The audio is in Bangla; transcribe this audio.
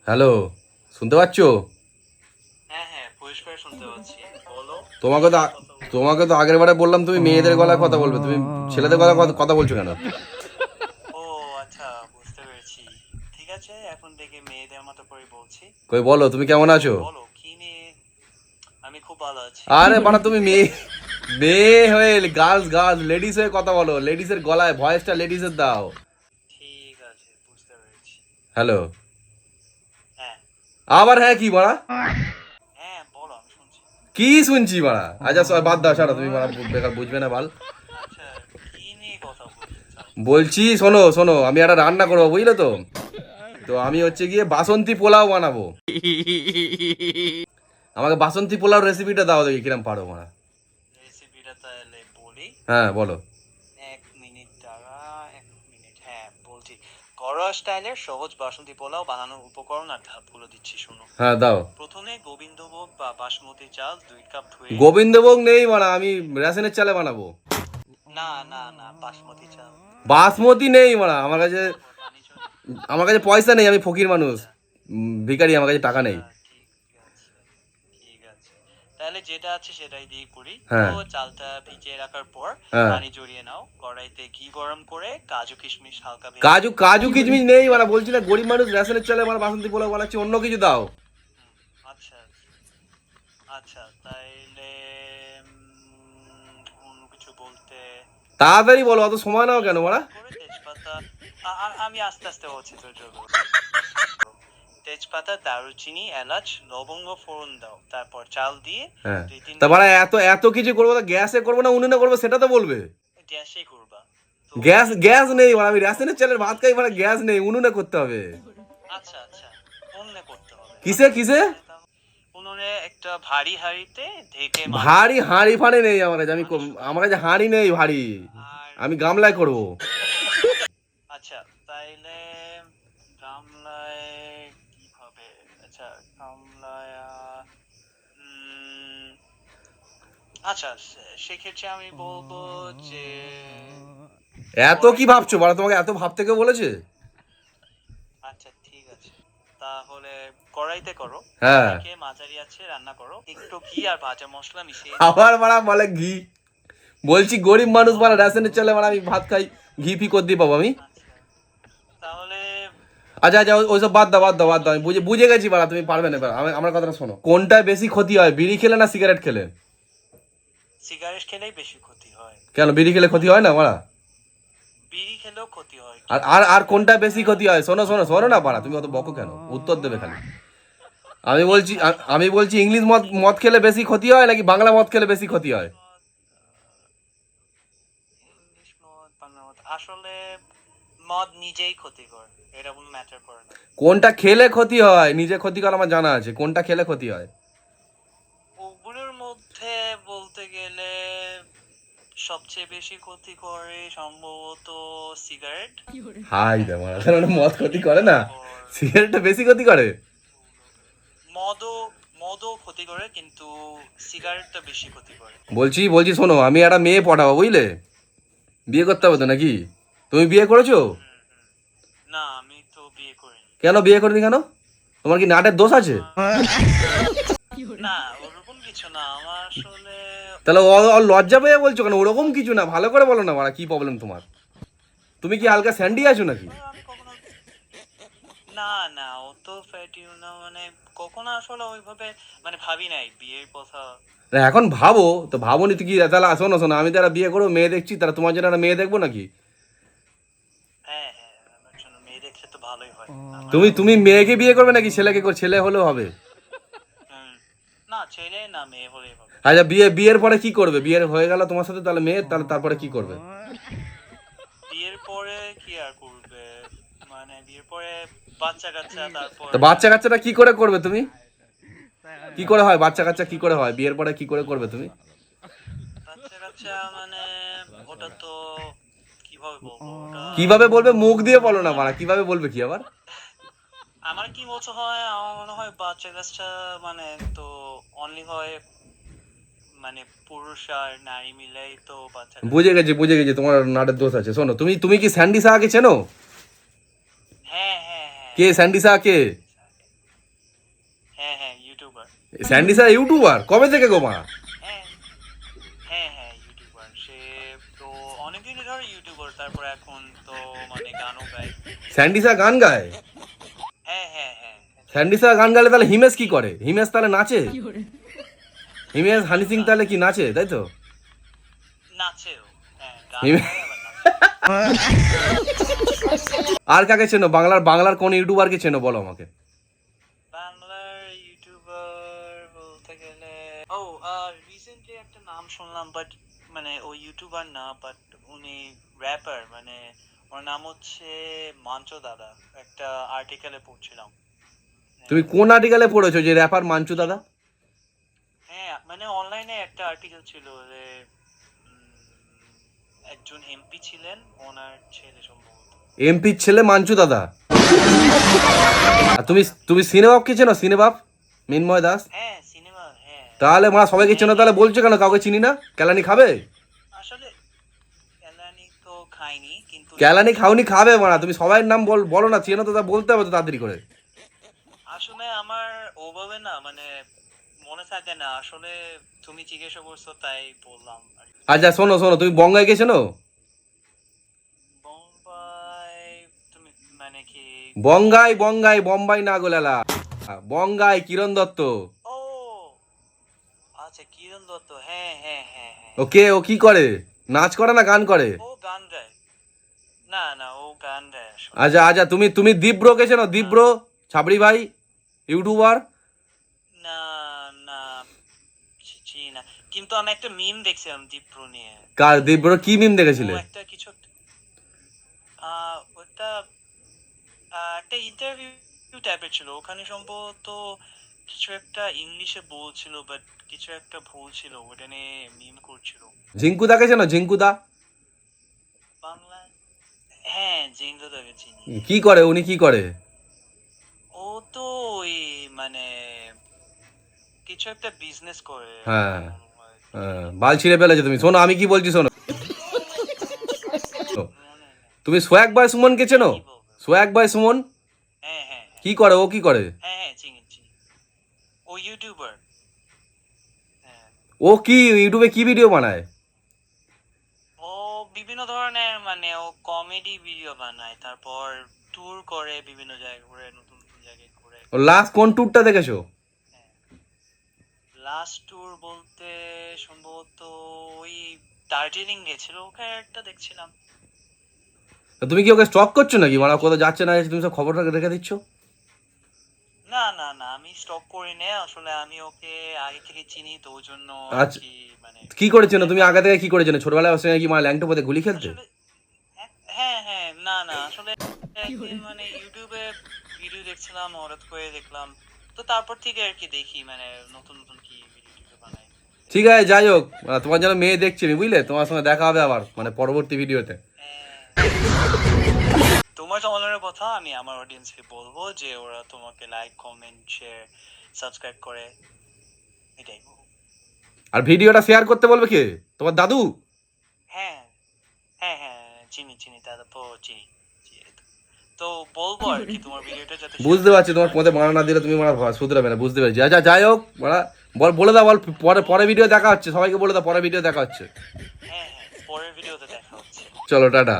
হ্যালো, শুনতে পাচ্ছো? হ্যাঁ হ্যাঁ, পরিষ্কার শুনতে পাচ্ছি। বলো। তোমাকে তো কথা বলবো। তোমাকে তো আগের বারে বললাম তুমি মেয়েদের গলায় কথা বলবে, তুমি ছেলেদের গলায় কথা বলছো কেন? ও আচ্ছা, বুঝতে পেরেছি। ঠিক আছে, এখন থেকে মেয়েদের মতো করে বলছি। কই বলো তুমি কেমন তো আছো? বলো কি নিয়ে। আমি খুব ভালো আছি। আরে বাড়া তুমি মেয়ে, মেয়ে হয়ে গার্লস গার্লস লেডিস হয়ে কথা বলো, লেডিসের গলায় ভয়েসটা লেডিসের দাও। ঠিক আছে, বুঝতে পেরেছি। হ্যালো। হ্যাঁ আবার হ্যাঁ কি বাড়া? হ্যাঁ, বলো, আমি শুনছি। কি শুনছি বাড়া? আচ্ছা বাদ দাও, ছাড়ো, তুমি বাড়া বেকার বুঝবে না বাল। আচ্ছা, কি নিয়ে কথা বলতে চাও? বলছি শোনো শোনো, আমি একটা রান্না করবো বুঝলে তো? তো আমি হচ্ছে গিয়ে বাসন্তী পোলাও বানাবো। আমাকে বাসন্তী পোলাও রেসিপিটা দাও দেখি কিরম পারো বাড়া। রেসিপিটা তাহলে বলি। হ্যাঁ বলো। 1 মিনিট দাঁড়া, 1 মিনিট। হ্যাঁ বলছি। ঘরোয়া স্টাইলের সহজ বাসন্তী পোলাও বানানোর উপকরণ আর ধাপগুলো দিচ্ছি, শোনো। হ্যাঁ দাও। প্রথমে গোবিন্দভোগ বা বাসমতি চাল 2 কাপ ধুয়ে। গোবিন্দভোগ নেই বানা, আমি রেশনের চালে বানাবো। না না না, বাসমতি চাল। বাসমতি নেই বানা আমার কাছে। পানি ঝরে। আমার কাছে পয়সা নেই, আমি ফকির মানুষ। আচ্ছা ভিখারি, আমার কাছে টাকা আচ্ছা, নেই। ঠিক আছে ঠিক আছে। তাহলে যেটা আছে সেটাই দিয়ে করি তো। হ্যাঁ চালটা ভিজিয়ে রাখার পর হ্যাঁ। পানি ঝরিয়ে নাও। কড়াইতে ঘি গরম করে কাজু কিশমিশ হালকা ভেজে কাজু নিও। কাজু কিচমিচ নেই বানা, বলছি না গরিব মানুষ, রেশনের চালে মানে বাসন্তী পোলাও বানাচ্ছি, অন্য কিছু দাও। হুম, আচ্ছা আচ্ছা, তাইলে অন্য কিছু বলতে। তাড়াতাড়ি বলো, অত সময় নাও কেন বাড়া? করে তেজপাতা। আমি আস্তে আস্তে হচ্ছে তোর জন্য। তেজপাতা, দারুচিনি, এলাচ, লবঙ্গ ফোড়ন দাও, তারপর চাল দিয়ে হ্যাঁ। দুই তিন তা মিনিট বাড়া এত এত কিছু করবো, তো গ্যাসে করবো না উনুনে করবো সেটা তো বলবে। গ্যাসেই করবা। তো গ্যাস উনুনে গ্যাস করবা নেই তো। বাড়া, আমি রেশনের চালের ভাত খাই বাড়া, গ্যাস নেই, উনুনে করতে হবে। আচ্ছা আচ্ছা, উনুনে করতে হবে। কিসে আচ্ছা কিসে? উনুনে একটা ভারী হাঁড়িতে ঢেকে মাঝারি ভারী আঁচে হাঁড়ি ফাঁড়ি নেই আমার কাছে, মানে আমার কাছে হাঁড়ি নেই ভারী। আর আমি গামলায় করবো। আচ্ছা, তাইলে গামলায় কিভাবে? আচ্ছা, গামলায় উম, আচ্ছা, সেক্ষেত্রে আমি বলবো যে এত কি কড়াইতে ভাবছো করো। বাড়া? তোমাকে এত ভাবতে কে বলেছে? আচ্ছা ঠিক আছে, তাহলে কড়াইতে করো। হ্যাঁ। ঢেকে মাঝারি আছে রান্না করো, একটু ঘি আর ভাজা মশলা মিশিয়ে নিয়ে। আবার বাড়া বলে ঘি। বলছি গরিব মানুষ বাড়া, রেশনের চালে বাড়া আমি ভাত খাই, ঘি ফি করে দিয়ে পাবো আমি? আচ্ছা, তাহলে আচ্ছা আচ্ছা, ওইসব বাদ দাও বাদ দাও বাদ দাও, আমি বুঝে বুঝে গেছি বাড়া, তুমি পারবে না বাড়া। আমার কথাটা শোনো, কোনটা বেশি ক্ষতি হয়, বিড়ি খেলে না সিগারেট খেলে? সিগারেট খেলেই বেশি ক্ষতি হয়। কেন, বিড়ি খেলে ক্ষতি হয় না বাড়া? বিড়ি খেলেও ক্ষতি হয়, আর কিন্তু আর আর কোনটা বেশি সিগারেটটা। ক্ষতি হয়? শোনো শোনো শোনো না বাড়া, তুমি অত বকো কেন? উত্তর দেবে খালি। আচ্ছা আমি বলছি ইংলিশ মদ মদ খেলে বেশি ক্ষতি হয় নাকি বাংলা মদ খেলে বেশি ক্ষতি হয়? ইংলিশ মদ, বাংলা মদ, আসলে মদ নিজেই ক্ষতিকর। এটা কোনো ম্যাটার করে না। কোনটা খেলে ক্ষতি হয়, নিজে ক্ষতি করা আমার জানা আছে, কোনটা খেলে ক্ষতি হয়। ওগুলোর মধ্যে বলতে গেলে সবচেয়ে বেশি ক্ষতি করে সম্ভবত সিগারেট। হাই রে হ্যাঁ, মারা, তার মানে মদ ক্ষতি করে না, তারপর সিগারেটটা বেশি ক্ষতি করে। মদও মদও ক্ষতি করে, কিন্তু সিগারেটটা বেশি ক্ষতি করে। বলছি বলছি শোনো, আমি একটা মেয়ে পটাবো বুঝলে, বিয়ে করতে হবে তো আচ্ছা। নাকি? তুমি বিয়ে করেছো? হুম হুম। না, আমি তো বিয়ে করিনি। কেন বিয়ে করিনি কেন? তোমার কি নাটের দোষ আছে? না, ওরকম কিছু না আমার আসলে। তাহলে ও লজ্জা পেয়ে বলছো কেন? ওরকম কিছু না, ভালো করে বলো না মারা, কি প্রবলেম তোমার? তুমি কি হালকা স্যান্ডি আছো নাকি? আমি কখনো। না না, ও তো ফ্যাটিও না, মানে কখনো আসলে ওইভাবে মানে ভাবি নাই বিয়ের কথা। না, এখন ভাবো তো, ভাবো নি তো কি? তাহলে শোনো শোনো, আমি যারা বিয়ে করবো মেয়ে দেখছি, তারা তোমার জন্য একটা মেয়ে দেখবো নাকি? হ্যাঁ হ্যাঁ, আমার জন্য মেয়ে দেখলে তো ভালোই হয়। আমার তুমি তুমি মেয়েকে বিয়ে করবে নাকি ছেলেকে ছেলে হলেও হবে? হুম, না ছেলে না, মেয়ে হলেই হবে। আচ্ছা বিয়ের পরে কি করবে? বিয়ের হয়ে গেল তোমার সাথে, তাহলে মেয়ের, তাহলে তারপরে কি করবে? বিয়ের পরে কি আর করবে? মানে বিয়ের পরে বাচ্চা কাচ্চা, তারপর তো বাচ্চা কাচ্চাটা কি করে করবে তুমি? কি করে হয় বাচ্চা কাচ্চা, কি করে হয় বিয়ের পরে, কি করে করবে তুমি? বাচ্চা কাচ্চা মানে ওটা তো কিভাবে বলবো ওটা। কিভাবে বলবে? মুখ দিয়ে বলো না মারা, কিভাবে বলবে কি আবার? আমার কি বলতে হয়, আমার মনে হয় বাচ্চা কাচ্চা মানে তো অনলি হয় মানে পুরুষ আর নারী মিলেই তো বাচ্চা কাচ্চা হয়। বুঝে গেছি তোমার নাটের দোষ আছে। শোনো, তুমি তুমি কি স্যান্ডি সাহাকে চেনো? হ্যাঁ হ্যাঁ হ্যাঁ, কে আমি স্যান্ডি সাহা কে? চিনি স্যারকে। স্যান্ডি স্যার ইউটিউবার কবে থেকে গো মা? হ্যাঁ হ্যাঁ হ্যাঁ ইউটিউবার সে তো অনেকদিনই ধরে ইউটিউবার, তারপর এখন তো মানে গানও গায়। স্যান্ডি স্যার গান গায়? হ্যাঁ হ্যাঁ হ্যাঁ স্যান্ডি স্যার গান গালে তাহলে হিমেশ কি করে? হিমেশ তাহলে নাচে? হিমেশ হানি সিং তাহলে কি নাচে, তাই তো? নাচেও, হ্যাঁ গান হিমে- গায় আবার নাচে। আর কাকে চেনো বাংলার, বাংলার কোন ইউটিউবারকে চেনো বলো আমাকে? বাংলার ইউটিউবার বলতে গেলে ও রিসেন্টলি একটা নাম শুনলাম, বাট মানে ও ইউটিউবার না, বাট উনি র্যাপার, মানে ওর নাম হচ্ছে মাঞ্চো দাদা। একটা আর্টিকেলে পড়ছিলাম। তুমি কোন আর্টিকেলে পড়েছো যে র্যাপার মাঞ্চু দাদা? হ্যাঁ মানে অনলাইনে একটা আর্টিকেল ছিল যে একজন এমপি ছিলেন, ওনার ছেলে সম্ভবত। এমপির ছেলে মাঞ্চু দাদা? আর তুমি তুমি সিনেবাবকে চেনো? সিনেবাব মিনময় দাস? হ্যাঁ সিনেমা, হ্যাঁ। তাহলে মা সবাইকে চেনো, তাহলে বলছো কেন কাউকে চিনি না? কেলানি খাবে? আসলে কেলানি তো খাইনি, কিন্তু কেলানি খাওনি, খাবে মারা? তুমি সবাই নাম বলো না, চেনো তো, তা বলতে হবে তো তাড়াতাড়ি করে। আসলে আমার ওভাবে না মানে মনে থাকে না আসলে, তুমি জিজ্ঞাসা করছো তাই বললাম আর কি। আচ্ছা শোনো শোনো, তুমি বঙ্গাইকে চেনো? বোম্বাই তুমি মানে কি? বঙ্গাই বঙ্গাই, বোম্বাই না গোলালা, বঙ্গাই কিরণ দত্ত। ও আচ্ছা, কিরণ দত্ত, হ্যাঁ হ্যাঁ হ্যাঁ হ্যাঁ। ওকে, ও কি করে? নাচ করে না গান করে? ও গান গায়। না না, ও গান গায় আসলে। আচ্ছা আচ্ছা, তুমি তুমি দীপ্রকে চেনো? দীপ্র ছাবড়ি ভাই, ইউটিউবার। না না, চিনি না, কিন্তু আমি একটা মিম দেখছিলাম দীপ্র নিয়ে। কার দীপ্র? কি মিম ও দেখেছিলে? একটা কিছু ওটা একটা ইন্টারভিউ টাইপের ছিল, ওখানে সম্ভবত কিছু একটা ইংলিশে বলছিল, বাট কিছু একটা ভুল ছিল, ওটা নিয়ে মিম করছিল। ঝিঙ্কুদাকে চেনো? ঝিঙ্কুদা বাংলা, হ্যাঁ জিঙ্গদাকে চিনি। কি করে? উনি কি করে? ও তো ওই মানে কিছু একটা বিজনেস করে। হ্যাঁ। আমার মনে হয়। বাল ছিঁড়ে ফেলেছে তুমি। শোনো আমি কি বলছি শোনো, মনে নেই। তুমি সোয়াগ বয় সুমনকে চেনো? কি বলবো? সোয়াগ বয় সুমন হ্যাঁ হ্যাঁ কি করে? ও কি করে? হ্যাঁ হ্যাঁ চিনি চিনি, ও ইউটিউবার। হ্যাঁ, ও কি ইউটিউবে কি ভিডিও বানায়? ও বিভিন্ন ধরনের মানে ও কমেডি ভিডিও বানায়, তারপর ট্যুর করে বিভিন্ন জায়গায় ঘুরে, নতুন নতুন জায়গায় ঘুরে। ও লাস্ট কোন ট্যুরটা দেখেছো? লাস্ট ট্যুর বলতে সম্ভবত ওই দার্জিলিং গেছিল, ওখানে একটা দেখছিলাম। তা তুমি কি ওকে স্টক করছো নাকি? মানে ও কোথাও যাচ্ছে না যাচ্ছে, তুমি সব খবরটা রেখে দিচ্ছ? না না না, আমি স্টক করি না, আসলে আমি ওকে আগে থেকে চিনি তো, ওই জন্য আর আচ্ছা। কি মানে। কি করেছো তুমি আগে থেকে? কি করেছো ছোটবেলায় ওর সঙ্গে কি মানে ল্যাংটো পথে গুলি খেলতে? আসলে হ্যাঁ হ্যাঁ, না না আসলে একদিন মানে ইউটিউবে ভিডিও দেখছিলাম, হঠাৎ করে দেখলাম, তো তারপর থেকে আর কি দেখি মানে নতুন নতুন কি ভিডিও টিডিও বানাই। ঠিক আছে, যাই হোক, তোমার যেন মেয়ে দেখছি আমি, বুঝলে? তোমার সঙ্গে দেখা হবে আবার মানে পরবর্তী ভিডিওতে। তোমার চ্যানেলের কথা আমি আমার অডিয়েন্সকে বলবো যে ওরা তোমাকে লাইক কমেন্ট শেয়ার সাবস্ক্রাইব করে, এটাই বলবো। আর ভিডিওটা শেয়ার করতে বলবে কে? তোমার দাদু? হ্যাঁ হ্যাঁ হ্যাঁ চিনি চিনি, দাদা তো চিনি চিনি। তো বলবো আর কি তোমার ভিডিওটা যাতে বুঝতে পারছি, তোমার পথে মানা না দিলে তুমি মানে শুধরাবে না, বুঝতে পারছি। আচ্ছা যাই হোক, মানে বলে দাও, বল পরে পরে ভিডিও দেখা হচ্ছে, সবাইকে বলে দাও পরে ভিডিও দেখা হচ্ছে। হ্যাঁ হ্যাঁ, পরের ভিডিওতে দেখা হচ্ছে। চলো টাটা।